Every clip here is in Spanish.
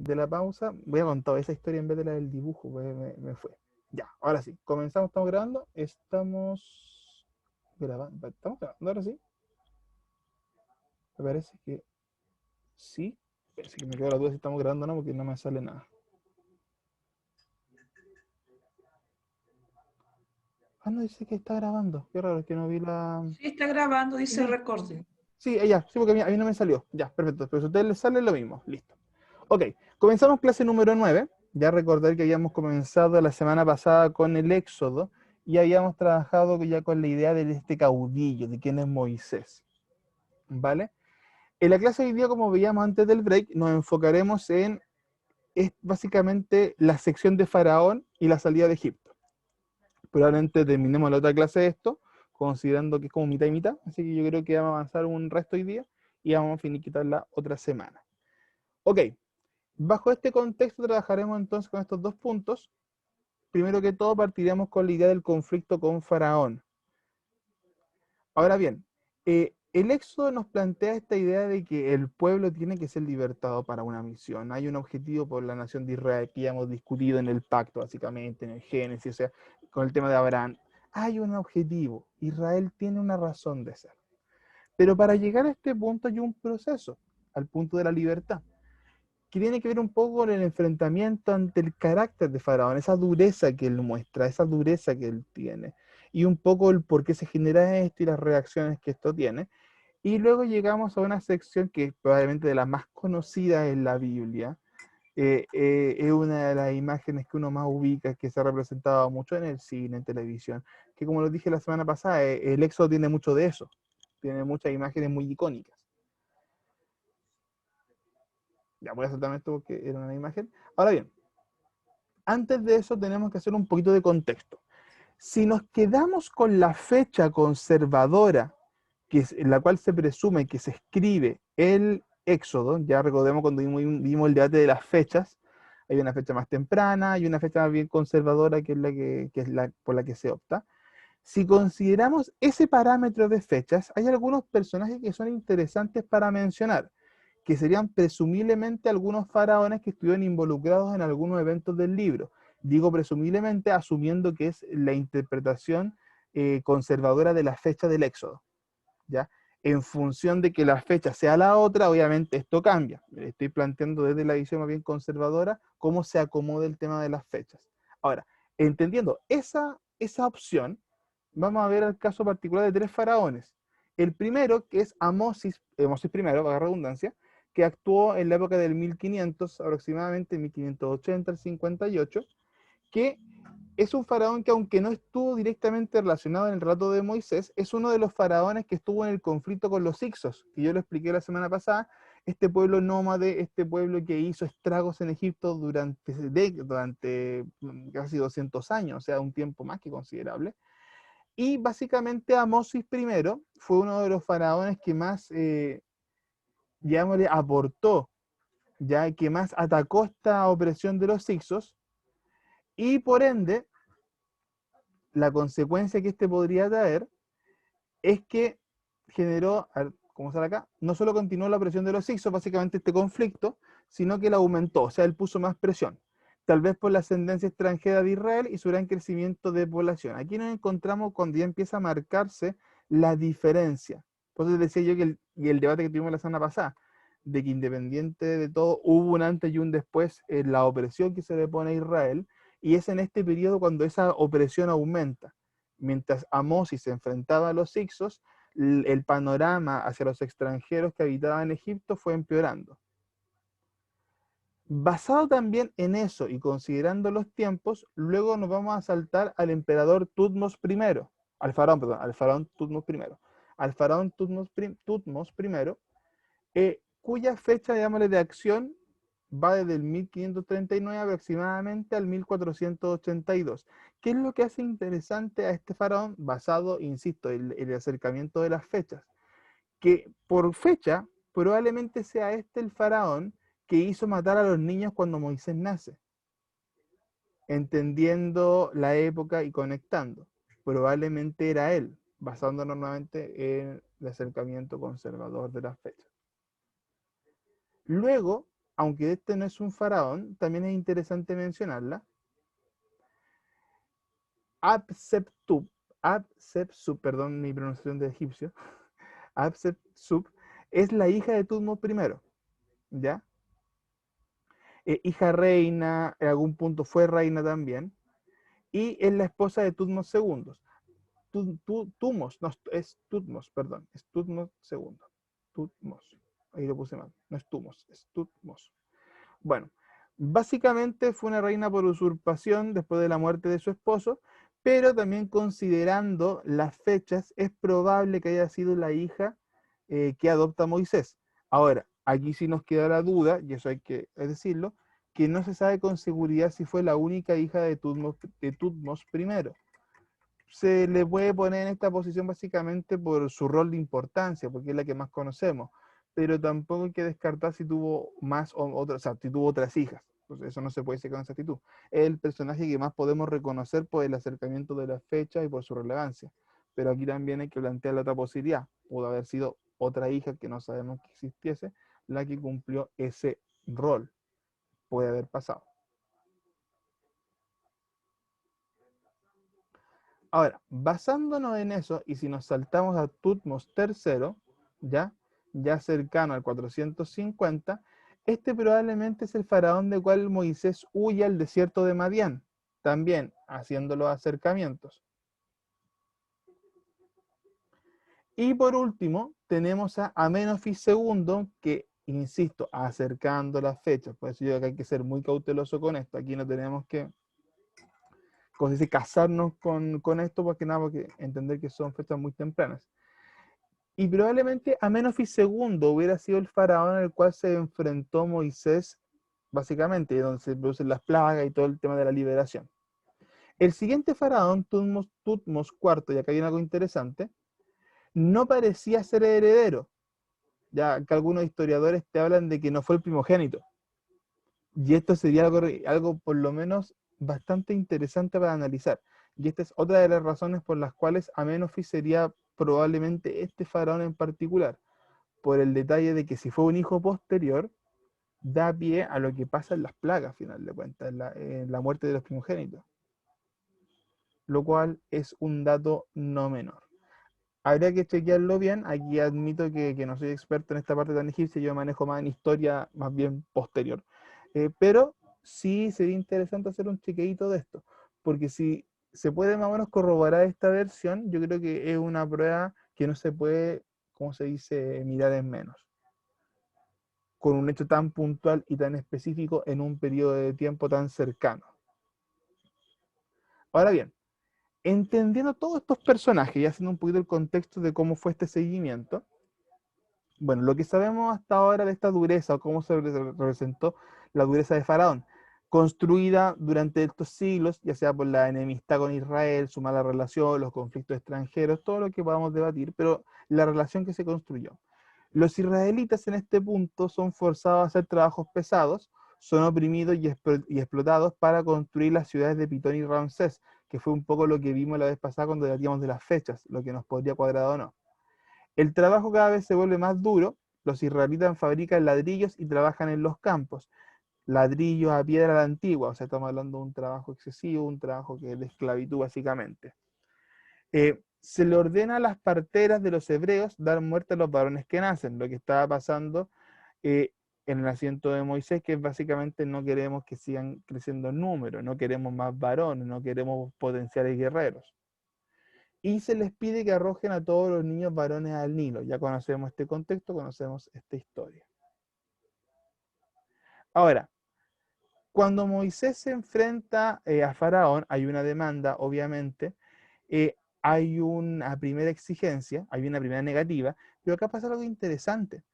de la pausa, voy a contar esa historia en vez de la del dibujo, pues me fue. Ya, ahora sí, comenzamos, estamos grabando, estamos grabando, ahora sí. Me parece que sí, parece que me quedo la duda si estamos grabando o no, porque no me sale nada. Ah, no, dice que está grabando, qué raro, es que no vi la... Sí, está grabando, dice Ya, recording. sí, ya, sí, porque a mí no me salió. Ya, perfecto, pero si a ustedes les sale lo mismo, listo. Ok, comenzamos clase número 9. Ya recordar que habíamos comenzado la semana pasada con el Éxodo y habíamos trabajado ya con la idea de este caudillo, de quién es Moisés. ¿Vale? En la clase de hoy día, como veíamos antes del break, nos enfocaremos en básicamente la sección de Faraón y la salida de Egipto. Probablemente terminemos la otra clase de esto, considerando que es como mitad y mitad, así que yo creo que vamos a avanzar un resto hoy día y vamos a finiquitar la otra semana. Ok, bajo este contexto trabajaremos entonces con estos dos puntos. Primero que todo partiremos con la idea del conflicto con Faraón. Ahora bien, el Éxodo nos plantea esta idea de que el pueblo tiene que ser libertado para una misión. Hay un objetivo por la nación de Israel que ya hemos discutido en el pacto, básicamente, en el Génesis, o sea, con el tema de Abraham. Hay un objetivo. Israel tiene una razón de ser. Pero para llegar a este punto hay un proceso, al punto de la libertad, que tiene que ver un poco con el enfrentamiento ante el carácter de Faraón, esa dureza que él muestra, esa dureza que él tiene, y un poco el por qué se genera esto y las reacciones que esto tiene. Y luego llegamos a una sección que es probablemente de las más conocidas en la Biblia. Es una de las imágenes que uno más ubica, que se ha representado mucho en el cine, en televisión, que como lo dije la semana pasada, el Éxodo tiene mucho de eso, tiene muchas imágenes muy icónicas. Ya voy a saltarme esto porque era una imagen. Ahora bien, antes de eso tenemos que hacer un poquito de contexto. Si nos quedamos con la fecha conservadora, que es, en la cual se presume que se escribe el Éxodo, ya recordemos cuando vimos el debate de las fechas, hay una fecha más temprana y una fecha más bien conservadora que es la por la que se opta. Si consideramos ese parámetro de fechas, hay algunos personajes que son interesantes para mencionar, que serían presumiblemente algunos faraones que estuvieron involucrados en algunos eventos del libro. Digo presumiblemente asumiendo que es la interpretación conservadora de la fecha del Éxodo. ¿Ya? En función de que la fecha sea la otra, obviamente esto cambia. Estoy planteando desde la visión más bien conservadora cómo se acomoda el tema de las fechas. Ahora, entendiendo esa opción, vamos a ver el caso particular de tres faraones. El primero, que es Amosis primero, para redundancia, que actuó en la época del 1500, aproximadamente 1580 al 58, que es un faraón que aunque no estuvo directamente relacionado en el relato de Moisés, es uno de los faraones que estuvo en el conflicto con los Hicsos, que yo lo expliqué la semana pasada, este pueblo nómade, este pueblo que hizo estragos en Egipto durante casi 200 años, o sea, un tiempo más que considerable. Y básicamente Amosis I fue uno de los faraones que más, llamémosle, aportó, ya que más atacó esta opresión de los Hicsos, y por ende, la consecuencia que este podría traer es que generó, como sale acá, no solo continuó la presión de los Hicsos, básicamente este conflicto, sino que la aumentó, o sea, él puso más presión, tal vez por la ascendencia extranjera de Israel y su gran crecimiento de población. Aquí nos encontramos cuando ya empieza a marcarse la diferencia. Por eso decía yo que el debate que tuvimos la semana pasada, de que independiente de todo, hubo un antes y un después en la opresión que se le pone a Israel, y es en este periodo cuando esa opresión aumenta. Mientras Amosis se enfrentaba a los Hicsos, el panorama hacia los extranjeros que habitaban Egipto fue empeorando. Basado también en eso y considerando los tiempos, luego nos vamos a saltar al emperador Tutmos I, al faraón Tutmos I, al faraón Tutmos I, cuya fecha, llamémosle, de acción va desde el 1539 aproximadamente al 1482. ¿Qué es lo que hace interesante a este faraón? Basado, insisto, en el acercamiento de las fechas. Que por fecha probablemente sea este el faraón que hizo matar a los niños cuando Moisés nace, entendiendo la época y conectando. Probablemente era él, basándonos nuevamente en el acercamiento conservador de las fechas. Luego aunque este no es un faraón, también es interesante mencionarla. Hatshepsut, Hatshepsut, perdón mi pronunciación de egipcio, Hatshepsut es la hija de Tutmos I, ¿ya? Hija reina, en algún punto fue reina también, y es la esposa de Tutmos II. Tumos, no, es Tutmos, perdón, es Tutmos II. Tutmos, ahí lo puse mal, no es Tumos, es Tutmos. Bueno, básicamente fue una reina por usurpación después de la muerte de su esposo, pero también considerando las fechas, es probable que haya sido la hija que adopta a Moisés. Ahora, aquí sí nos queda la duda, y eso hay que decirlo, que no se sabe con seguridad si fue la única hija de Tutmos I. Se le puede poner en esta posición básicamente por su rol de importancia, porque es la que más conocemos, pero tampoco hay que descartar si tuvo más o otras, o sea, si tuvo otras hijas. Entonces, eso no se puede decir con exactitud. Es el personaje que más podemos reconocer por el acercamiento de la fecha y por su relevancia. Pero aquí también hay que plantear la otra posibilidad. Pudo haber sido otra hija que no sabemos que existiese, la que cumplió ese rol. Puede haber pasado. Ahora, basándonos en eso, y si nos saltamos a Tutmos III, ¿ya? Ya cercano al 450, este probablemente es el faraón del cual Moisés huye al desierto de Madián, también haciendo los acercamientos. Y por último, tenemos a Amenofis II, que, insisto, acercando las fechas, por eso yo creo que hay que ser muy cauteloso con esto, aquí no tenemos que como se dice, casarnos con esto, porque nada, porque entender que son fechas muy tempranas. Y probablemente Amenofis II hubiera sido el faraón al cual se enfrentó Moisés, básicamente, donde se producen las plagas y todo el tema de la liberación. El siguiente faraón, Tutmos IV, y acá hay algo interesante, no parecía ser heredero, ya que algunos historiadores te hablan de que no fue el primogénito. Y esto sería algo por lo menos bastante interesante para analizar. Y esta es otra de las razones por las cuales Amenofis sería probablemente este faraón en particular, por el detalle de que si fue un hijo posterior, da pie a lo que pasa en las plagas, al final de cuentas, en la muerte de los primogénitos, lo cual es un dato no menor. Habría que chequearlo bien, aquí admito que no soy experto en esta parte tan egipcia, yo manejo más en historia, más bien posterior. Pero sí sería interesante hacer un chequeito de esto, porque si se puede más o menos corroborar esta versión, yo creo que es una prueba que no se puede, ¿cómo se dice?, mirar en menos, con un hecho tan puntual y tan específico en un periodo de tiempo tan cercano. Ahora bien, entendiendo todos estos personajes y haciendo un poquito el contexto de cómo fue este seguimiento, bueno, lo que sabemos hasta ahora de esta dureza, o cómo se representó la dureza de Faraón, construida durante estos siglos, ya sea por la enemistad con Israel, su mala relación, los conflictos extranjeros, todo lo que podamos debatir, pero la relación que se construyó. Los israelitas en este punto son forzados a hacer trabajos pesados, son oprimidos y explotados para construir las ciudades de Pitón y Ramsés, que fue un poco lo que vimos la vez pasada cuando debatíamos de las fechas, lo que nos podría cuadrar o no. El trabajo cada vez se vuelve más duro, los israelitas fabrican ladrillos y trabajan en los campos, ladrillos a piedra a la antigua, o sea, estamos hablando de un trabajo excesivo, un trabajo que es de esclavitud básicamente. Se le ordena a las parteras de los hebreos dar muerte a los varones que nacen, lo que estaba pasando en el nacimiento de Moisés, que es básicamente no queremos que sigan creciendo en número, no queremos más varones, no queremos potenciales guerreros. Y se les pide que arrojen a todos los niños varones al Nilo. Ya conocemos este contexto, conocemos esta historia. Ahora, cuando Moisés se enfrenta a Faraón, hay una demanda, obviamente, hay una primera exigencia, hay una primera negativa, pero acá pasa algo interesante,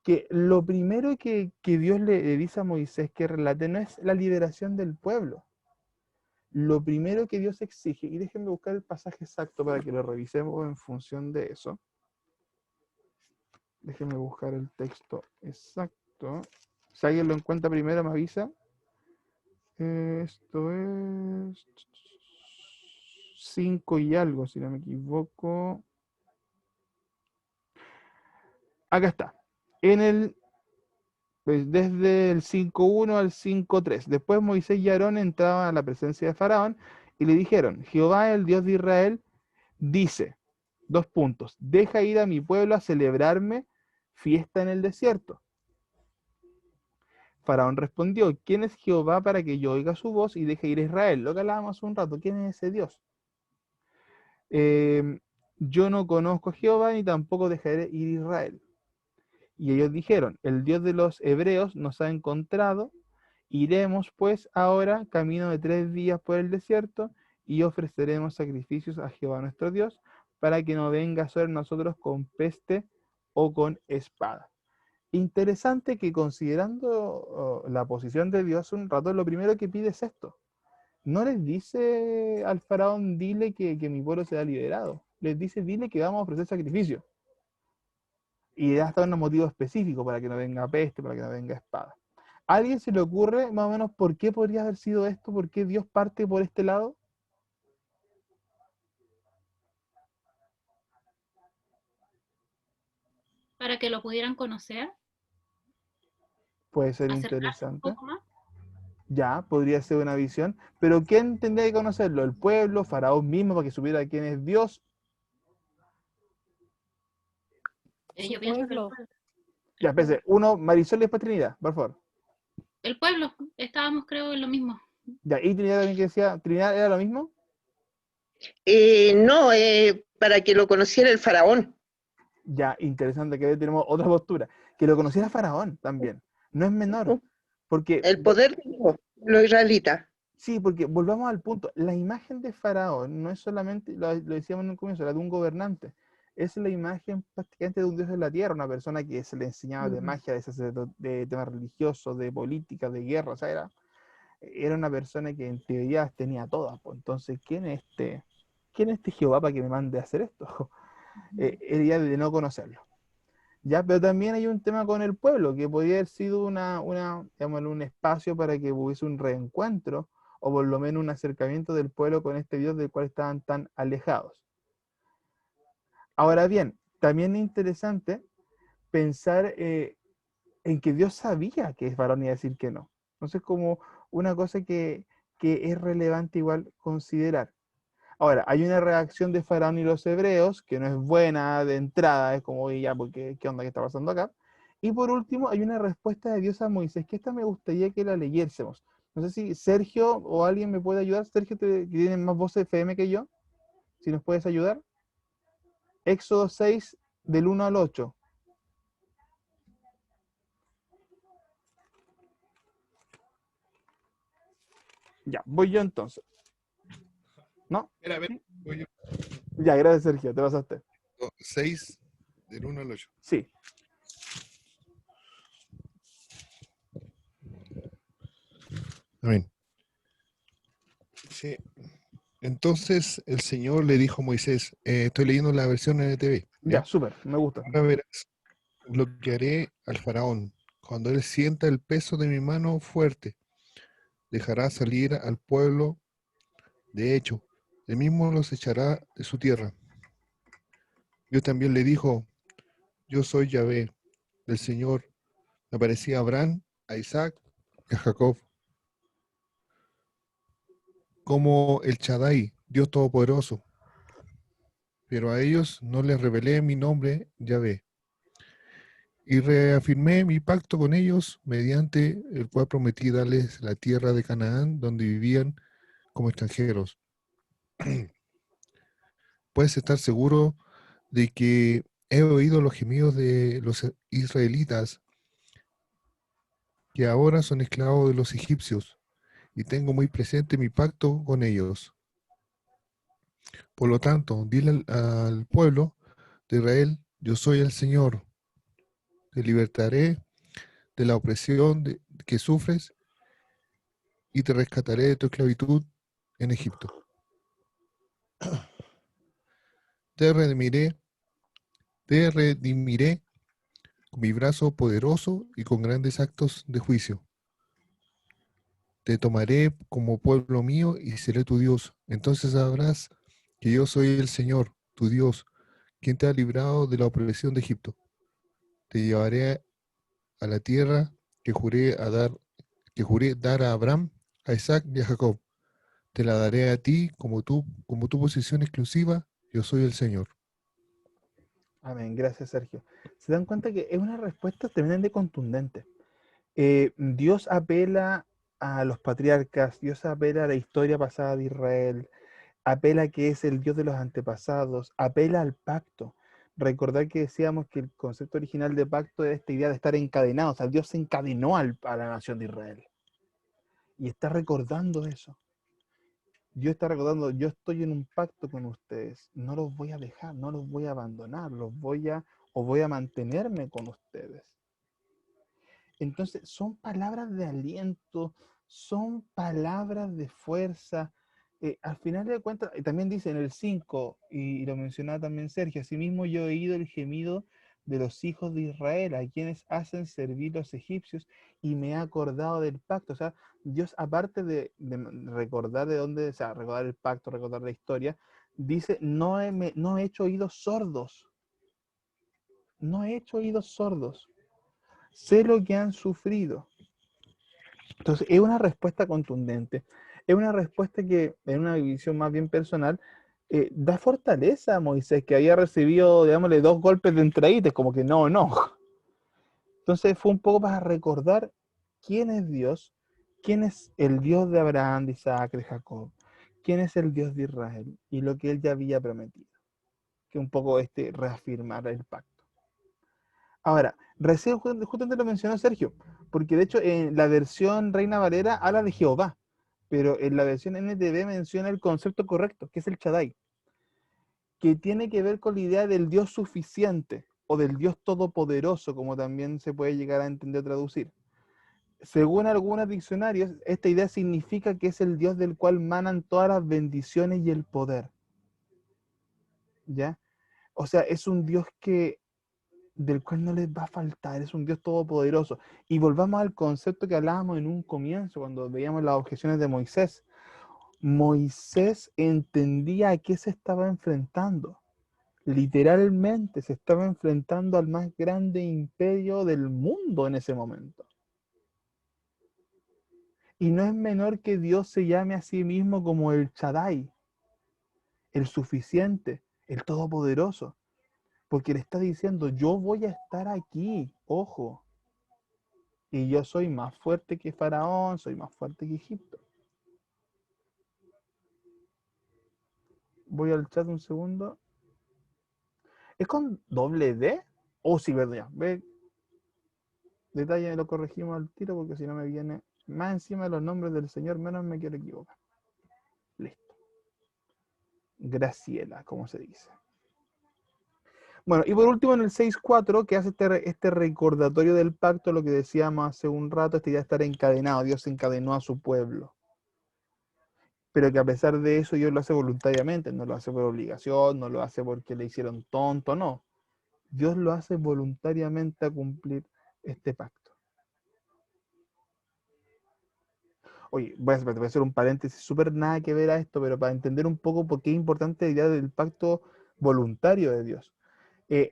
que lo primero que Dios le dice a Moisés que relate no es la liberación del pueblo. Lo primero que Dios exige, y déjenme buscar el pasaje exacto para que lo revisemos en función de eso. Déjenme buscar el texto exacto. Si alguien lo encuentra primero, me avisa. Esto es 5 y algo, si no me equivoco. Acá está. En el Pues desde el 5:1 al 5:3. Después Moisés y Aarón entraban a la presencia de Faraón y le dijeron, Jehová, el Dios de Israel, dice, dos puntos, deja ir a mi pueblo a celebrarme fiesta en el desierto. Faraón respondió, ¿quién es Jehová para que yo oiga su voz y deje ir a Israel? Lo que hablábamos hace un rato, ¿quién es ese Dios? Yo no conozco a Jehová ni tampoco dejaré ir a Israel. Y ellos dijeron, el Dios de los hebreos nos ha encontrado, iremos pues ahora camino de 3 días por el desierto y ofreceremos sacrificios a Jehová nuestro Dios para que no venga sobre nosotros con peste o con espada. Interesante que considerando la posición de Dios un rato, lo primero que pide es esto. No les dice al faraón, dile que mi pueblo sea liberado. Les dice, dile que vamos a ofrecer sacrificio. Y da hasta un motivo específico para que no venga peste, para que no venga espada. ¿A alguien se le ocurre más o menos por qué podría haber sido esto? ¿Por qué Dios parte por este lado? Para que lo pudieran conocer, Puede ser acercarse un interesante. poco más. Ya, podría ser una visión. Pero ¿quién tendría que conocerlo? ¿El pueblo? ¿Faraón mismo para que supiera quién es Dios? Yo Su pienso que pueblo. Ya, el pueblo. espérense. Uno, Marisol y después Trinidad, por favor. El pueblo, estábamos creo en lo mismo. Ya, y Trinidad también que decía, ¿Trinidad era lo mismo? No, para que lo conociera el faraón. Ya, interesante que ahí tenemos otra postura. Que lo conociera Faraón también. No es menor. Porque, El poder de Dios, los israelitas. sí, porque volvamos al punto. La imagen de Faraón no es solamente, lo decíamos en un comienzo, la de un gobernante. Es la imagen prácticamente de un dios de la tierra, una persona que se le enseñaba de magia, de temas religiosos, de política, de guerra. O sea, era una persona que en teoría tenía todas. Pues. Entonces, ¿quién es este Jehová para que me mande a hacer esto? El día de no conocerlo. Ya, pero también hay un tema con el pueblo, que podría haber sido digamos, un espacio para que hubiese un reencuentro, o por lo menos un acercamiento del pueblo con este Dios del cual estaban tan alejados. Ahora bien, también es interesante pensar en que Dios sabía que es varón y decir que no. Entonces, como una cosa que es relevante igual considerar. Ahora, hay una reacción de Faraón y los hebreos que no es buena de entrada, es como, ya, porque, ¿qué onda que está pasando acá? Y por último, hay una respuesta de Dios a Moisés, que esta me gustaría que la leyésemos. No sé si Sergio o alguien me puede ayudar. Sergio, que tiene más voces FM que yo, si nos puedes ayudar. Éxodo 6, del 1 al 8. Ya, voy yo entonces. ¿No? Espera, ¿Sí? voy yo. Ya, gracias Sergio, te pasaste. 6 del 1 al 8. Sí. Amén. Sí. Entonces el Señor le dijo a Moisés, estoy leyendo la versión NTV, Ya, ¿ya? súper, me gusta. Ahora verás lo que haré al faraón. Cuando él sienta el peso de mi mano fuerte, dejará salir al pueblo. De hecho, él mismo los echará de su tierra. Dios también le dijo, yo soy Yahvé, el Señor. Me aparecía a Abraham, a Isaac y a Jacob como el Shaddai, Dios Todopoderoso. Pero a ellos no les revelé mi nombre, Yahvé. Y reafirmé mi pacto con ellos mediante el cual prometí darles la tierra de Canaán donde vivían como extranjeros. Puedes estar seguro de que he oído los gemidos de los israelitas que ahora son esclavos de los egipcios y tengo muy presente mi pacto con ellos. Por lo tanto, dile al pueblo de Israel, yo soy el Señor, te libertaré de la opresión que sufres y te rescataré de tu esclavitud en Egipto. Te redimiré con mi brazo poderoso y con grandes actos de juicio. Te tomaré como pueblo mío y seré tu Dios. Entonces sabrás que yo soy el Señor, tu Dios, quien te ha librado de la opresión de Egipto. Te llevaré a la tierra que juré dar a Abraham, a Isaac y a Jacob. Te la daré a ti como tu posesión exclusiva. Yo soy el Señor. Amén, gracias Sergio. Se dan cuenta que es una respuesta tremendamente contundente. Dios apela a los patriarcas, Dios apela a la historia pasada de Israel, apela a que es el Dios de los antepasados, apela al pacto. Recordar que decíamos que el concepto original de pacto era esta idea de estar encadenado, o sea, Dios se encadenó a la nación de Israel. Y está recordando eso. Dios está recordando, yo estoy en un pacto con ustedes, no los voy a dejar, no los voy a abandonar, voy a mantenerme con ustedes. Entonces, son palabras de aliento, son palabras de fuerza. Al final de cuentas, también dice en el 5, y lo mencionaba también Sergio, asimismo yo he oído el gemido de los hijos de Israel, a quienes hacen servir los egipcios, y me he acordado del pacto. O sea, Dios, aparte de recordar de dónde, o sea, recordar el pacto, recordar la historia, dice, no he hecho oídos sordos. No he hecho oídos sordos. Sé lo que han sufrido. Entonces, es una respuesta contundente. Es una respuesta que, en una visión más bien personal, da fortaleza a Moisés, que había recibido, digámosle, 2 golpes de entradita, como que no. Entonces, fue un poco para recordar quién es Dios, quién es el Dios de Abraham, de Isaac, de Jacob, quién es el Dios de Israel, y lo que él ya había prometido. Que un poco reafirmar el pacto. Ahora, recién justamente lo mencionó Sergio, porque de hecho en la versión Reina Valera habla de Jehová, pero en la versión NTV menciona el concepto correcto, que es el Shaddai, que tiene que ver con la idea del Dios suficiente o del Dios todopoderoso, como también se puede llegar a entender o traducir. Según algunos diccionarios, esta idea significa que es el Dios del cual manan todas las bendiciones y el poder. ¿Ya? O sea, es un Dios del cual no les va a faltar, es un Dios todopoderoso. Y volvamos al concepto que hablábamos en un comienzo, cuando veíamos las objeciones de Moisés. Moisés entendía a qué se estaba enfrentando. Literalmente se estaba enfrentando al más grande imperio del mundo en ese momento. Y no es menor que Dios se llame a sí mismo como el Shaddai, el suficiente, el todopoderoso. Porque le está diciendo, yo voy a estar aquí, ojo. Y yo soy más fuerte que Faraón, soy más fuerte que Egipto. Voy al chat un segundo. ¿Es con doble D? Oh, sí, verdad. Ve, detalle, lo corregimos al tiro porque si no me viene más encima de los nombres del Señor, menos me quiero equivocar. Listo. Graciela, como se dice. Bueno, y por último en el 6.4, que hace este recordatorio del pacto, lo que decíamos hace un rato, este ya estar encadenado. Dios encadenó a su pueblo. Pero que a pesar de eso Dios lo hace voluntariamente, no lo hace por obligación, no lo hace porque le hicieron tonto, no. Dios lo hace voluntariamente a cumplir este pacto. Oye, voy a hacer un paréntesis súper nada que ver a esto, pero para entender un poco por qué es importante la idea del pacto voluntario de Dios.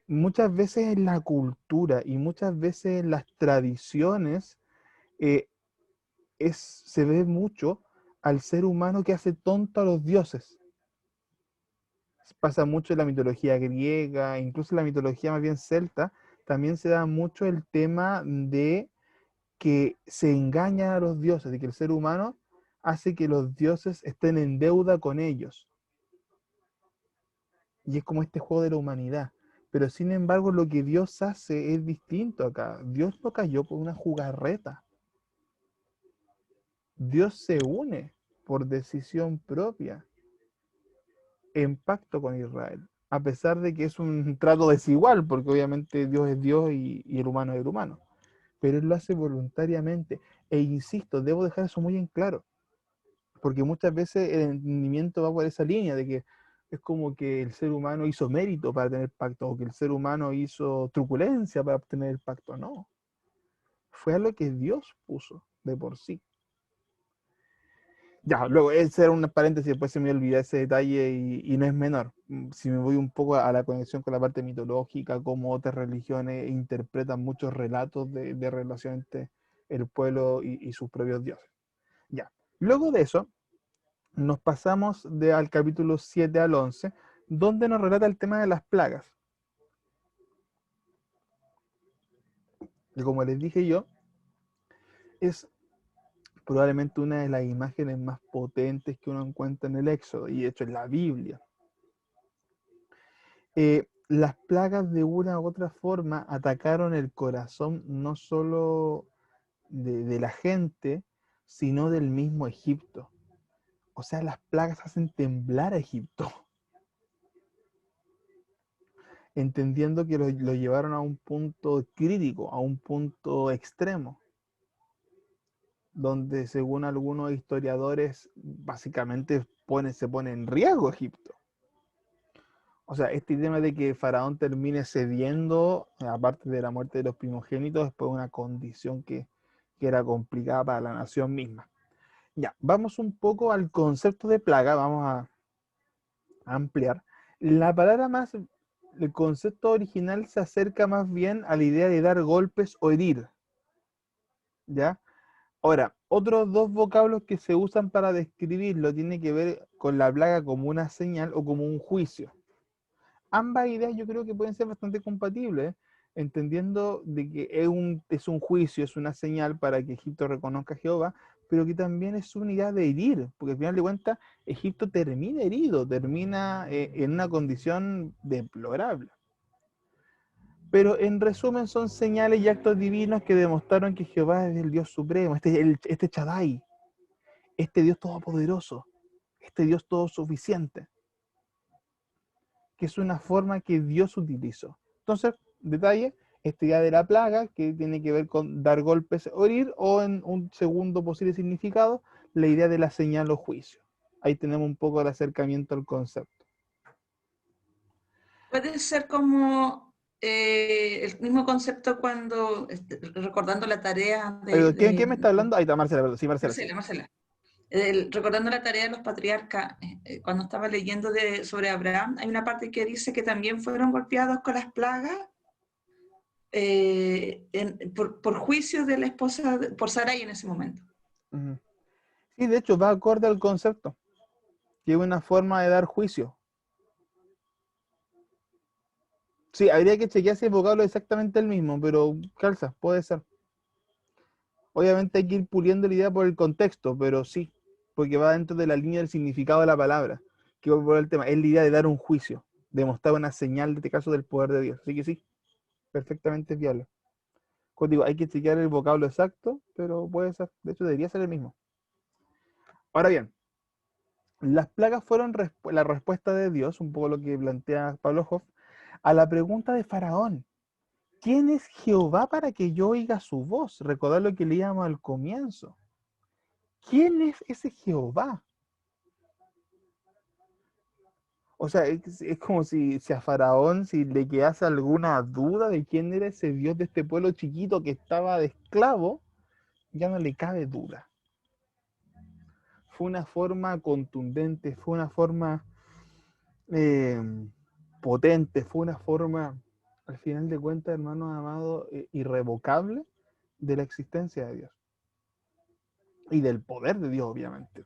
Muchas veces en la cultura y muchas veces en las tradiciones se ve mucho al ser humano que hace tonto a los dioses. Pasa mucho en la mitología griega, incluso en la mitología más bien celta, también se da mucho el tema de que se engañan a los dioses, de que el ser humano hace que los dioses estén en deuda con ellos. Y es como este juego de la humanidad. Pero sin embargo, lo que Dios hace es distinto acá. Dios no cayó por una jugarreta. Dios se une por decisión propia en pacto con Israel, a pesar de que es un trato desigual, porque obviamente Dios es Dios y el humano es el humano, pero Él lo hace voluntariamente. E insisto, debo dejar eso muy en claro, porque muchas veces el entendimiento va por esa línea de que es como que el ser humano hizo mérito para tener pacto, o que el ser humano hizo truculencia para obtener el pacto. No, fue algo que Dios puso de por sí. Ya, luego, ese era un paréntesis, después se me olvidó ese detalle y no es menor. Si me voy un poco a la conexión con la parte mitológica, cómo otras religiones interpretan muchos relatos de relación el pueblo y sus propios dioses. Ya. Luego de eso, nos pasamos al capítulo 7 al 11, donde nos relata el tema de las plagas. Y como les dije yo, es probablemente una de las imágenes más potentes que uno encuentra en el Éxodo, y de hecho en la Biblia. Las plagas de una u otra forma atacaron el corazón no solo de la gente, sino del mismo Egipto. O sea, las plagas hacen temblar a Egipto, entendiendo que lo llevaron a un punto crítico, a un punto extremo, donde según algunos historiadores básicamente se pone en riesgo Egipto. O sea, este tema de que Faraón termine cediendo, aparte de la muerte de los primogénitos, es por una condición que era complicada para la nación misma. Ya, vamos un poco al concepto de plaga, vamos a ampliar. La palabra más, el concepto original se acerca más bien a la idea de dar golpes o herir. ¿Ya? Ahora, otros dos vocablos que se usan para describirlo tienen que ver con la plaga como una señal o como un juicio. Ambas ideas yo creo que pueden ser bastante compatibles, entendiendo de que es un juicio, es una señal para que Egipto reconozca a Jehová, pero que también es una idea de herir, porque al final de cuentas Egipto termina herido, termina en una condición deplorable. Pero en resumen son señales y actos divinos que demostraron que Jehová es el Dios supremo, este Shaddai, este Dios todopoderoso, este Dios todo suficiente, que es una forma que Dios utilizó. Entonces, detalle, esta idea de la plaga, que tiene que ver con dar golpes o herir, o en un segundo posible significado, la idea de la señal o juicio. Ahí tenemos un poco el acercamiento al concepto. Puede ser como el mismo concepto cuando, recordando la tarea Pero, ¿quién me está hablando? Ahí está Marcela, perdón. Sí, Marcela. Marcela. Recordando la tarea de los patriarcas, cuando estaba leyendo sobre Abraham, hay una parte que dice que también fueron golpeados con las plagas por juicio de la esposa, por Sarai en ese momento. Uh-huh. Sí, de hecho, va acorde al concepto, que es una forma de dar juicio. Sí, habría que chequear si el vocablo es exactamente el mismo, pero calza, puede ser. Obviamente hay que ir puliendo la idea por el contexto, pero sí, porque va dentro de la línea del significado de la palabra, que va por el tema, es la idea de dar un juicio, de mostrar una señal, de este caso, del poder de Dios. Así que sí, perfectamente viable. Como digo, hay que chequear el vocablo exacto, pero puede ser, de hecho debería ser el mismo. Ahora bien, las plagas fueron la respuesta de Dios, un poco lo que plantea Pablo Hoff, a la pregunta de Faraón. ¿Quién es Jehová para que yo oiga su voz? Recordar lo que leíamos al comienzo. ¿Quién es ese Jehová? O sea, es como si a Faraón, si le quedase alguna duda de quién era ese Dios de este pueblo chiquito que estaba de esclavo, ya no le cabe duda. Fue una forma contundente, fue una forma potente, fue una forma, al final de cuentas, hermanos amados, irrevocable de la existencia de Dios. Y del poder de Dios, obviamente.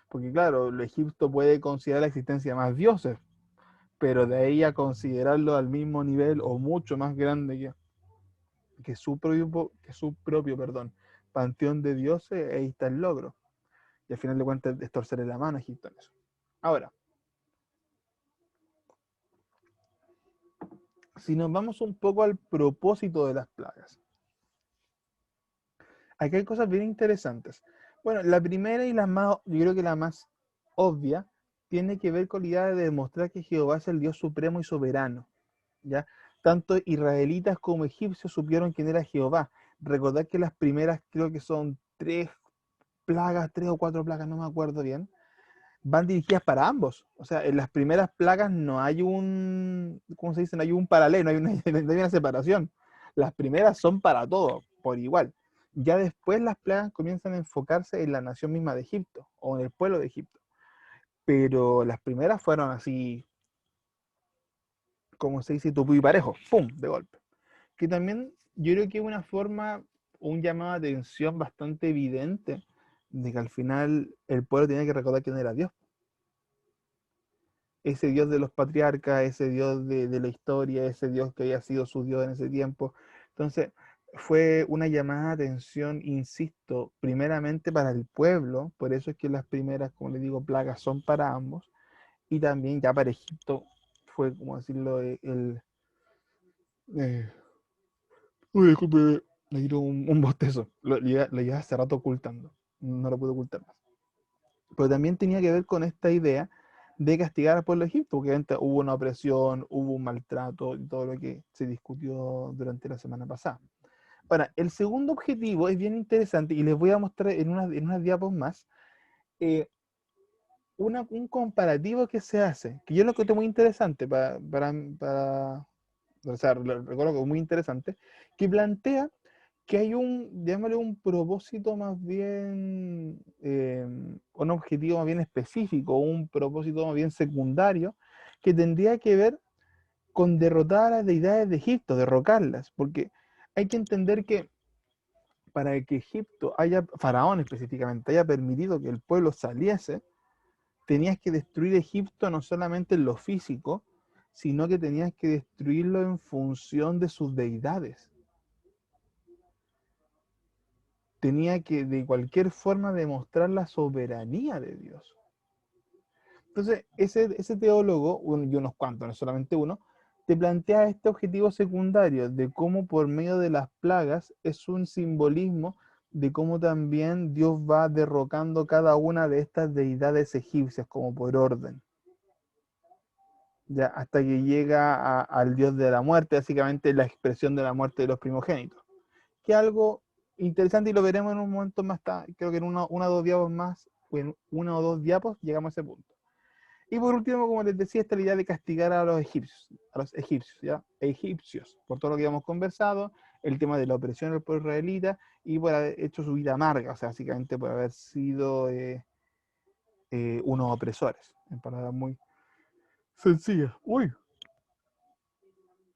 Porque claro, el Egipto puede considerar la existencia más dioses, pero de ahí a considerarlo al mismo nivel o mucho más grande que su propio panteón de dioses, ahí está el logro. Y al final de cuentas es torcerle la mano a Egipto en eso. Ahora, si nos vamos un poco al propósito de las plagas, aquí hay cosas bien interesantes. Bueno, la primera y yo creo que la más obvia, tiene que ver con la idea de demostrar que Jehová es el Dios supremo y soberano. ¿Ya? Tanto israelitas como egipcios supieron quién era Jehová. Recordad que las primeras, creo que son 3 o 4 plagas, no me acuerdo bien, van dirigidas para ambos. O sea, en las primeras plagas no hay ¿cómo se dice? No hay un paralelo, no hay una separación. Las primeras son para todos, por igual. Ya después las plagas comienzan a enfocarse en la nación misma de Egipto, o en el pueblo de Egipto. Pero las primeras fueron así, como se dice, tupido y parejo, ¡pum!, de golpe. Que también yo creo que es una forma un llamado de atención bastante evidente de que al final el pueblo tenía que recordar quién era Dios. Ese Dios de los patriarcas, ese Dios de la historia, ese Dios que había sido su Dios en ese tiempo. Entonces, fue una llamada de atención, insisto, primeramente para el pueblo, por eso es que las primeras, como les digo, plagas son para ambos, y también ya para Egipto fue, como decirlo, uy, disculpe, le dio un bostezo, lo lleva hace rato ocultando, no lo pude ocultar más. Pero también tenía que ver con esta idea de castigar al pueblo de Egipto, porque obviamente hubo una opresión, hubo un maltrato y todo lo que se discutió durante la semana pasada. Ahora, el segundo objetivo es bien interesante y les voy a mostrar en unas diapos más un comparativo que se hace, que yo lo encontré muy interesante o sea, recuerdo que es muy interesante, que plantea que hay llamémosle un propósito más bien, un objetivo más bien específico, un propósito más bien secundario, que tendría que ver con derrotar a las deidades de Egipto, derrocarlas, porque hay que entender que para que Egipto Faraón específicamente, haya permitido que el pueblo saliese, tenías que destruir Egipto no solamente en lo físico, sino que tenías que destruirlo en función de sus deidades. Tenía que de cualquier forma demostrar la soberanía de Dios. Entonces, ese teólogo, y unos cuantos, no solamente uno, te plantea este objetivo secundario de cómo por medio de las plagas es un simbolismo de cómo también Dios va derrocando cada una de estas deidades egipcias como por orden. Ya, hasta que llega al Dios de la muerte, básicamente la expresión de la muerte de los primogénitos. Que algo interesante y lo veremos en un momento más, creo que en una o dos diapos más, o en una o dos diapos llegamos a ese punto. Y por último, como les decía, esta idea de castigar a los egipcios, ¿ya? Egipcios, por todo lo que hemos conversado, el tema de la opresión del pueblo israelita y por haber hecho su vida amarga, o sea, básicamente por haber sido unos opresores, en palabras muy sencillas. Uy,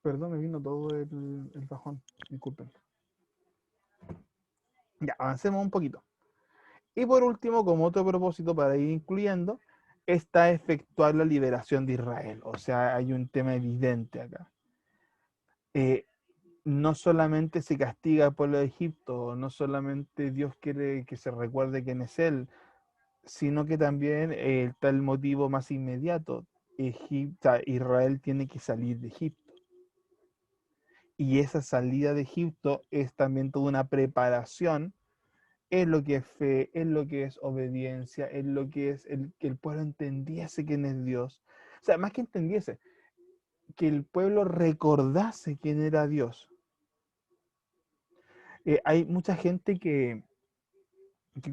perdón, me vino todo el bajón, disculpen. Ya, avancemos un poquito. Y por último, como otro propósito para ir incluyendo, está efectuar la liberación de Israel. O sea, hay un tema evidente acá. No solamente se castiga al pueblo de Egipto, no solamente Dios quiere que se recuerde quién es Él, sino que también está el motivo más inmediato. Israel tiene que salir de Egipto. Y esa salida de Egipto es también toda una preparación. Es lo que es fe, es lo que es obediencia, es lo que es que el pueblo entendiese quién es Dios. O sea, más que entendiese, que el pueblo recordase quién era Dios. Hay mucha gente que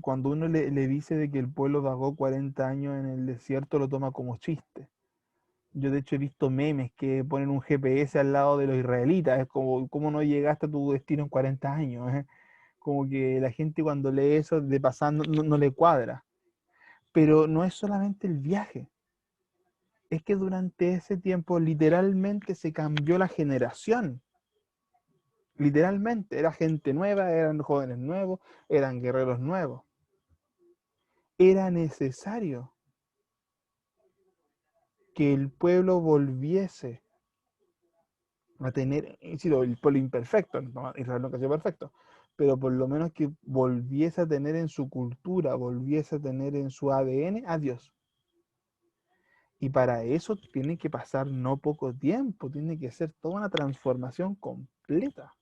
cuando uno le dice de que el pueblo vagó 40 años en el desierto, lo toma como chiste. Yo de hecho he visto memes que ponen un GPS al lado de los israelitas. Es como, ¿cómo no llegaste a tu destino en 40 años? Como que la gente cuando lee eso de pasar no le cuadra. Pero no es solamente el viaje. Es que durante ese tiempo literalmente se cambió la generación. Literalmente, era gente nueva, eran jóvenes nuevos, eran guerreros nuevos. Era necesario que el pueblo volviese a tener, el pueblo imperfecto, Israel nunca ha sido perfecto, pero por lo menos que volviese a tener en su cultura, volviese a tener en su ADN a Dios. Y para eso tiene que pasar no poco tiempo, tiene que ser toda una transformación completa.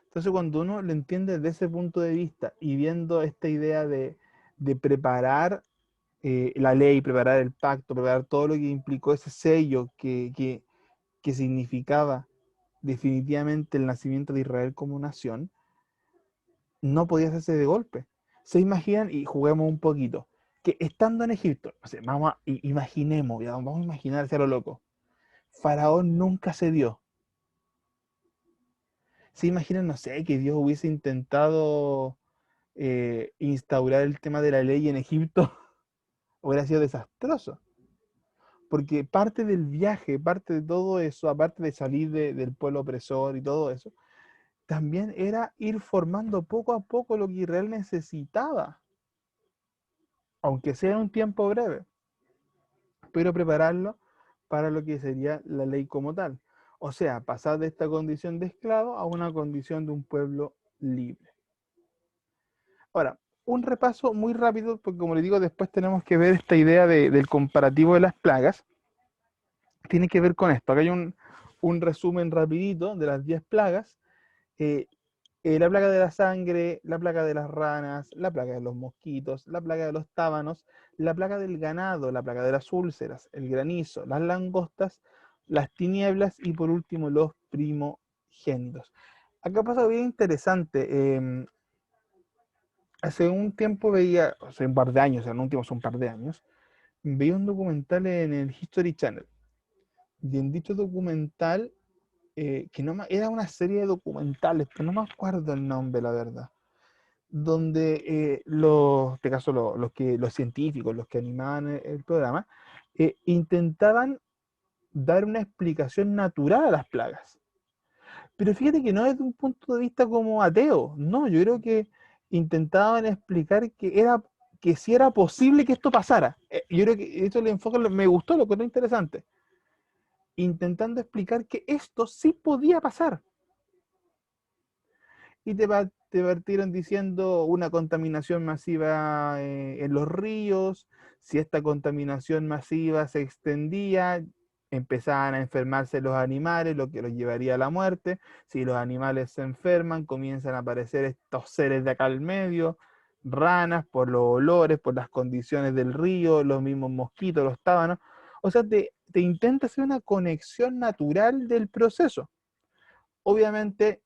Entonces cuando uno lo entiende desde ese punto de vista y viendo esta idea de preparar la ley, preparar el pacto, preparar todo lo que implicó ese sello que significaba definitivamente el nacimiento de Israel como nación, no podía hacerse de golpe. Se imaginan, y juguemos un poquito, que estando en Egipto, o sea, imaginemos, vamos a imaginar hacia lo loco, Faraón nunca se dio. ¿Se imaginan, no sé, que Dios hubiese intentado instaurar el tema de la ley en Egipto? Hubiera sido desastroso. Porque parte del viaje, parte de todo eso, aparte de salir del pueblo opresor y todo eso, también era ir formando poco a poco lo que Israel necesitaba, aunque sea en un tiempo breve, pero prepararlo para lo que sería la ley como tal. O sea, pasar de esta condición de esclavo a una condición de un pueblo libre. Ahora, un repaso muy rápido, porque como les digo, después tenemos que ver esta idea del comparativo de las plagas. Tiene que ver con esto. Acá hay un resumen rapidito de las 10 plagas. La plaga de la sangre, la plaga de las ranas, la plaga de los mosquitos, la plaga de los tábanos, la plaga del ganado, la plaga de las úlceras, el granizo, las langostas, las tinieblas y por último los primogénitos. Acá pasa algo bien interesante. Hace un tiempo veía, hace un par de años, en un último hace un par de años, veía un documental en el History Channel. Y en dicho documental, que no era una serie de documentales, pero no me acuerdo el nombre, la verdad, donde en este caso los científicos, los que animaban el programa, intentaban dar una explicación natural a las plagas. Pero fíjate que no desde un punto de vista como ateo, no, yo creo que intentaban explicar que sí era posible que esto pasara. Yo creo que esto el enfoque me gustó, lo que era interesante. Intentando explicar que esto sí podía pasar. Y te partieron diciendo una contaminación masiva en los ríos. Si esta contaminación masiva se extendía, empezaban a enfermarse los animales, lo que los llevaría a la muerte. Si los animales se enferman, comienzan a aparecer estos seres de acá al medio, ranas, por los olores, por las condiciones del río, los mismos mosquitos, los tábanos. O sea, te intenta hacer una conexión natural del proceso. Obviamente,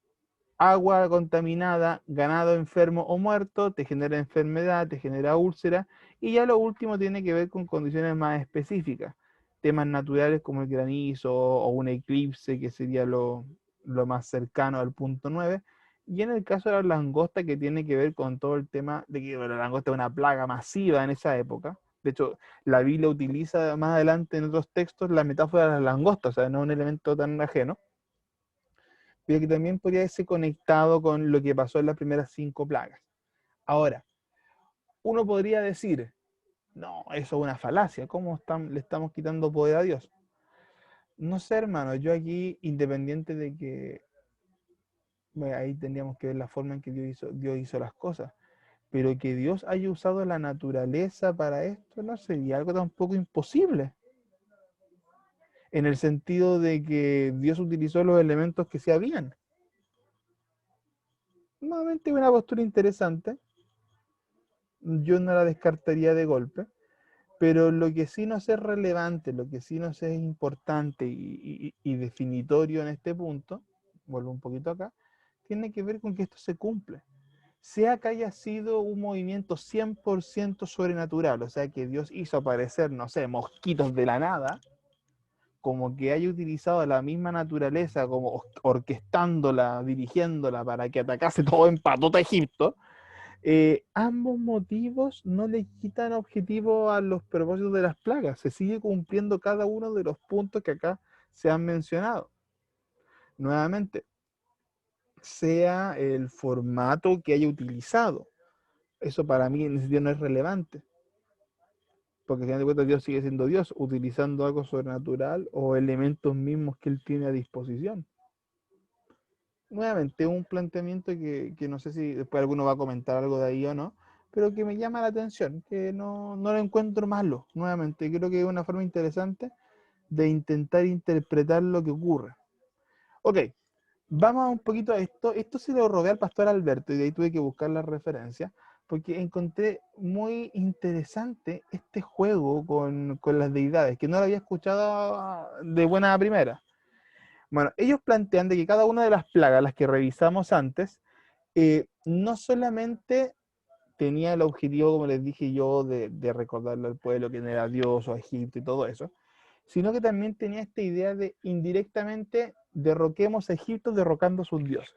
agua contaminada, ganado enfermo o muerto, te genera enfermedad, te genera úlcera, y ya lo último tiene que ver con condiciones más específicas, temas naturales como el granizo o un eclipse, que sería lo más cercano al punto 9, y en el caso de la langosta, que tiene que ver con todo el tema de que la langosta es una plaga masiva en esa época. De hecho, la Biblia utiliza más adelante en otros textos la metáfora de las langostas, o sea, no es un elemento tan ajeno, pero que también podría verse conectado con lo que pasó en las primeras 5 plagas. Ahora, uno podría decir, no, eso es una falacia, ¿cómo le estamos quitando poder a Dios? No sé, hermano, yo aquí, independiente de que, bueno, ahí tendríamos que ver la forma en que Dios hizo las cosas, pero que Dios haya usado la naturaleza para esto, no sería algo tampoco imposible, en el sentido de que Dios utilizó los elementos que se habían. Nuevamente una postura interesante, yo no la descartaría de golpe, pero lo que sí nos es relevante, lo que sí nos es importante y definitorio en este punto, vuelvo un poquito acá, tiene que ver con que esto se cumple. Sea que haya sido un movimiento 100% sobrenatural, o sea que Dios hizo aparecer, no sé, mosquitos de la nada, como que haya utilizado la misma naturaleza, como orquestándola, dirigiéndola para que atacase todo en patota a Egipto. Ambos motivos no le quitan objetivo a los propósitos de las plagas. Se sigue cumpliendo cada uno de los puntos que acá se han mencionado. Nuevamente, sea el formato que haya utilizado. Eso para mí en ese sentido no es relevante. Porque al final de cuentas Dios sigue siendo Dios, utilizando algo sobrenatural o elementos mismos que Él tiene a disposición. Nuevamente, un planteamiento que no sé si después alguno va a comentar algo de ahí o no, pero que me llama la atención, que no lo encuentro malo. Nuevamente, creo que es una forma interesante de intentar interpretar lo que ocurre. Ok, vamos un poquito a esto. Esto se lo robé al pastor Alberto y de ahí tuve que buscar la referencia, porque encontré muy interesante este juego con las deidades, que no lo había escuchado de buena primera. Bueno, ellos plantean de que cada una de las plagas, las que revisamos antes, no solamente tenía el objetivo, como les dije yo, de recordarle al pueblo quién era Dios o Egipto y todo eso, sino que también tenía esta idea de indirectamente derroquemos a Egipto derrocando a sus dioses.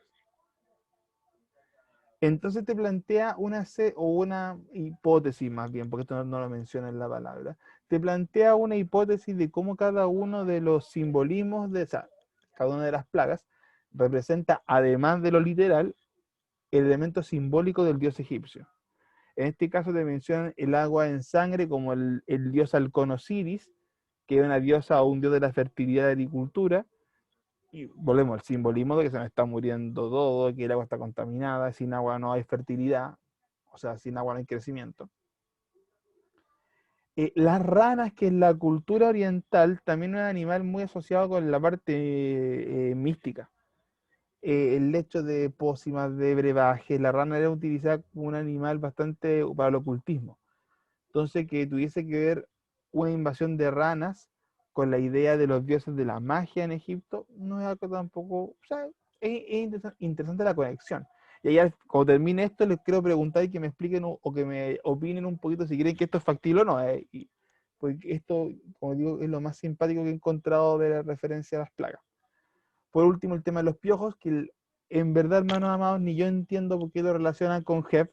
Entonces te plantea una hipótesis más bien, porque esto no lo menciona en la palabra, te plantea una hipótesis de cómo cada uno de los simbolismos cada una de las plagas representa, además de lo literal, el elemento simbólico del dios egipcio. En este caso te mencionan el agua en sangre como el dios halcón Osiris, que es una diosa o un dios de la fertilidad y la agricultura. Y volvemos al simbolismo de que se nos está muriendo todo, que el agua está contaminada, sin agua no hay fertilidad, o sea, sin agua no hay crecimiento. Las ranas, que en la cultura oriental también es un animal muy asociado con la parte mística. El hecho de pócimas, de brebajes, la rana era utilizada como un animal bastante para el ocultismo. Entonces, que tuviese que ver una invasión de ranas con la idea de los dioses de la magia en Egipto, no es algo tampoco, o sea, es interesante la conexión. Y ahí, cuando termine esto, les quiero preguntar y que me expliquen o que me opinen un poquito si creen que esto es factible o no. Porque esto, como digo, es lo más simpático que he encontrado de la referencia a las plagas. Por último, el tema de los piojos, que en verdad, hermanos amados, ni yo entiendo por qué lo relacionan con Jeb.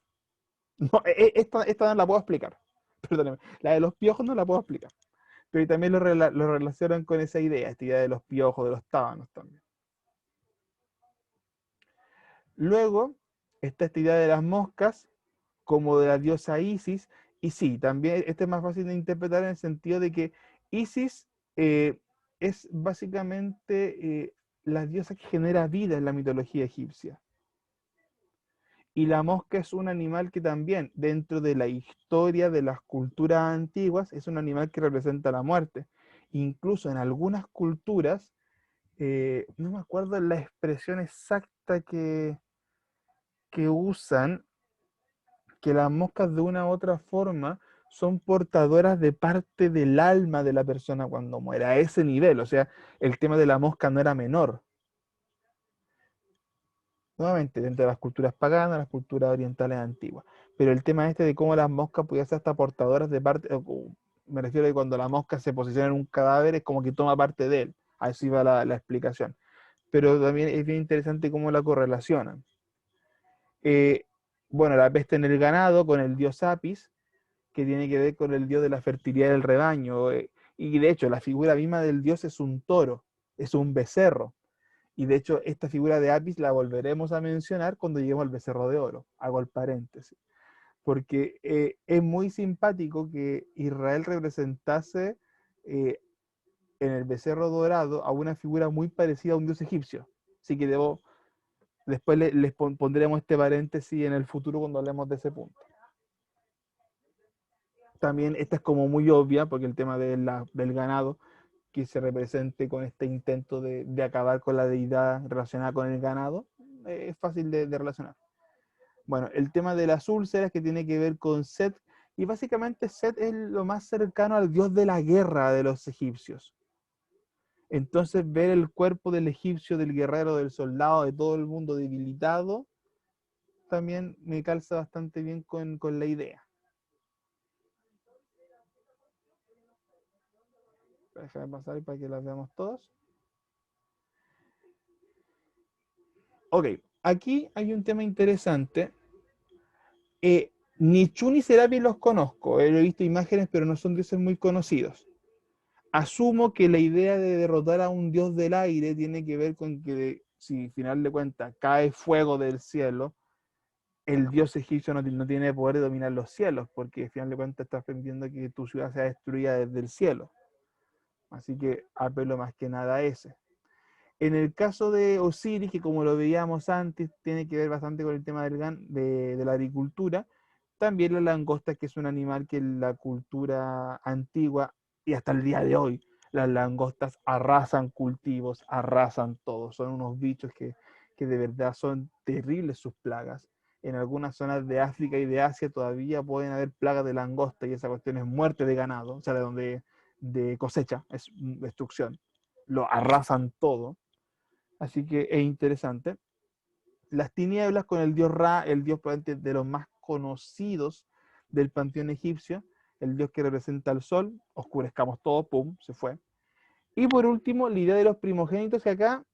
No, esta no la puedo explicar. Perdóneme. La de los piojos no la puedo explicar. Pero también lo relacionan con esa idea, esta idea de los piojos, de los tábanos también. Luego está esta idea de las moscas, como de la diosa Isis. Y sí, también este es más fácil de interpretar en el sentido de que Isis es básicamente la diosa que genera vida en la mitología egipcia. Y la mosca es un animal que también, dentro de la historia de las culturas antiguas, es un animal que representa la muerte. Incluso en algunas culturas, no me acuerdo la expresión exacta que usan, que las moscas de una u otra forma son portadoras de parte del alma de la persona cuando muere, a ese nivel. O sea, el tema de la mosca no era menor. Nuevamente, dentro de las culturas paganas, las culturas orientales antiguas. Pero el tema este de cómo las moscas podían ser hasta portadoras de parte, me refiero a que cuando la mosca se posiciona en un cadáver es como que toma parte de él. Así va la explicación. Pero también es bien interesante cómo la correlacionan. Bueno, la peste en el ganado con el dios Apis, que tiene que ver con el dios de la fertilidad del rebaño. Y de hecho, la figura misma del dios es un toro, es un becerro. Y de hecho, esta figura de Apis la volveremos a mencionar cuando lleguemos al becerro de oro. Hago el paréntesis. Porque es muy simpático que Israel representase en el becerro dorado a una figura muy parecida a un dios egipcio. Así que después les pondremos este paréntesis en el futuro cuando hablemos de ese punto. También esta es como muy obvia, porque el tema del ganado, que se represente con este intento de acabar con la deidad relacionada con el ganado, es fácil de relacionar. Bueno, el tema de las úlceras, que tiene que ver con Set, y básicamente Set es lo más cercano al dios de la guerra de los egipcios. Entonces ver el cuerpo del egipcio, del guerrero, del soldado, de todo el mundo debilitado, también me calza bastante bien con la idea. Déjame pasar para que las veamos todas. Ok, aquí hay un tema interesante. Ni Chu ni Serapis los conozco, he visto imágenes, pero no son dioses muy conocidos. Asumo que la idea de derrotar a un dios del aire tiene que ver con que, si al final de cuentas cae fuego del cielo, el dios egipcio no tiene poder de dominar los cielos, porque al final de cuentas estás permitiendo que tu ciudad sea destruida desde el cielo. Así que apelo más que nada a ese. En el caso de Osiris, que como lo veíamos antes, tiene que ver bastante con el tema de la agricultura, también la langosta, que es un animal que en la cultura antigua y hasta el día de hoy, las langostas arrasan cultivos, arrasan todo. Son unos bichos que de verdad son terribles sus plagas. En algunas zonas de África y de Asia todavía pueden haber plagas de langosta y esa cuestión es muerte de ganado, o sea, de cosecha, es destrucción. Lo arrasan todo. Así que es interesante. Las tinieblas con el dios Ra, el dios probablemente de los más conocidos del panteón egipcio, el dios que representa al sol, oscurezcamos todo, pum, se fue. Y por último, la idea de los primogénitos, que acá,